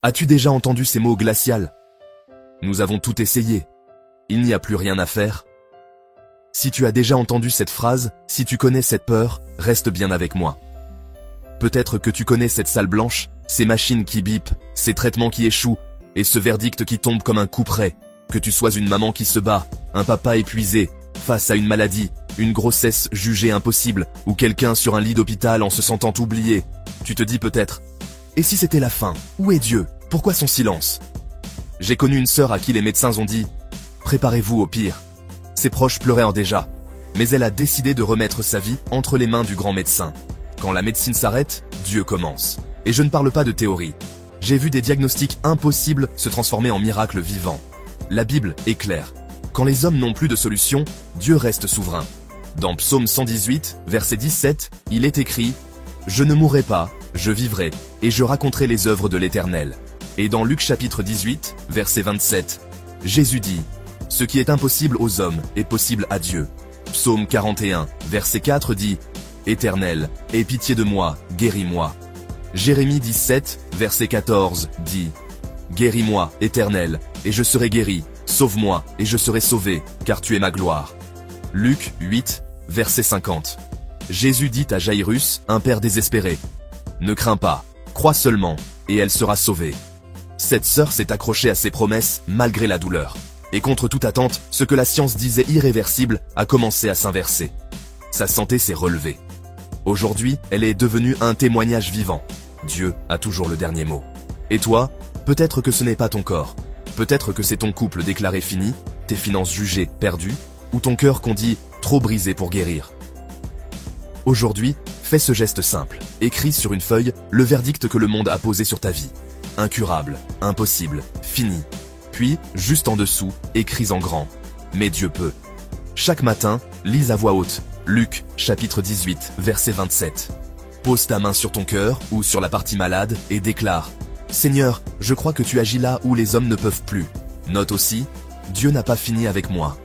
As-tu déjà entendu ces mots glacials? Nous avons tout essayé. Il n'y a plus rien à faire. Si tu as déjà entendu cette phrase, si tu connais cette peur, reste bien avec moi. Peut-être que tu connais cette salle blanche, ces machines qui bipent, ces traitements qui échouent, et ce verdict qui tombe comme un couperet. Que tu sois une maman qui se bat, un papa épuisé, face à une maladie, une grossesse jugée impossible, ou quelqu'un sur un lit d'hôpital en se sentant oublié, tu te dis peut-être, et si c'était la fin? Où est Dieu? Pourquoi son silence? J'ai connu une sœur à qui les médecins ont dit, préparez-vous au pire. Ses proches pleurèrent déjà, mais elle a décidé de remettre sa vie entre les mains du grand médecin. Quand la médecine s'arrête, Dieu commence. Et je ne parle pas de théorie. J'ai vu des diagnostics impossibles se transformer en miracles vivants. La Bible est claire. Quand les hommes n'ont plus de solution, Dieu reste souverain. Dans Psaume 118, verset 17, il est écrit « Je ne mourrai pas, je vivrai, et je raconterai les œuvres de l'Éternel. » Et dans Luc chapitre 18, verset 27, Jésus dit « Ce qui est impossible aux hommes est possible à Dieu. » Psaume 41, verset 4 dit « Éternel, aie pitié de moi, guéris-moi. » Jérémie 17, verset 14 dit « Guéris-moi, Éternel, et je serai guéri. Sauve-moi, et je serai sauvé, car tu es ma gloire. » Luc 8, verset 50. Jésus dit à Jairus, un père désespéré, « Ne crains pas, crois seulement, et elle sera sauvée. » Cette sœur s'est accrochée à ses promesses malgré la douleur. Et contre toute attente, ce que la science disait irréversible a commencé à s'inverser. Sa santé s'est relevée. Aujourd'hui, elle est devenue un témoignage vivant. Dieu a toujours le dernier mot. Et toi, peut-être que ce n'est pas ton corps. Peut-être que c'est ton couple déclaré fini, tes finances jugées perdues, ou ton cœur qu'on dit trop brisé pour guérir. Aujourd'hui, fais ce geste simple. Écris sur une feuille le verdict que le monde a posé sur ta vie. Incurable, impossible, fini. Puis, juste en dessous, écris en grand. Mais Dieu peut. Chaque matin, lis à voix haute. Luc, chapitre 18, verset 27. Pose ta main sur ton cœur ou sur la partie malade et déclare « Seigneur, je crois que tu agis là où les hommes ne peuvent plus. » Note aussi « Dieu n'a pas fini avec moi. »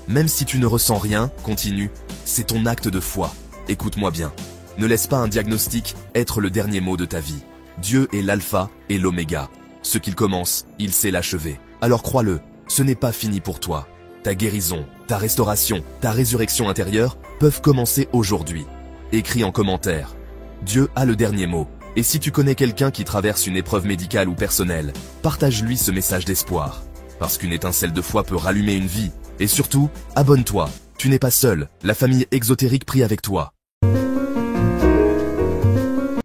Même si tu ne ressens rien, continue. C'est ton acte de foi. Écoute-moi bien. Ne laisse pas un diagnostic être le dernier mot de ta vie. Dieu est l'alpha et l'oméga. Ce qu'il commence, il sait l'achever. Alors crois-le, ce n'est pas fini pour toi. Ta guérison, ta restauration, ta résurrection intérieure peuvent commencer aujourd'hui. Écris en commentaire. Dieu a le dernier mot. Et si tu connais quelqu'un qui traverse une épreuve médicale ou personnelle, partage-lui ce message d'espoir. Parce qu'une étincelle de foi peut rallumer une vie. Et surtout, abonne-toi. Tu n'es pas seul, la famille exotérique prie avec toi.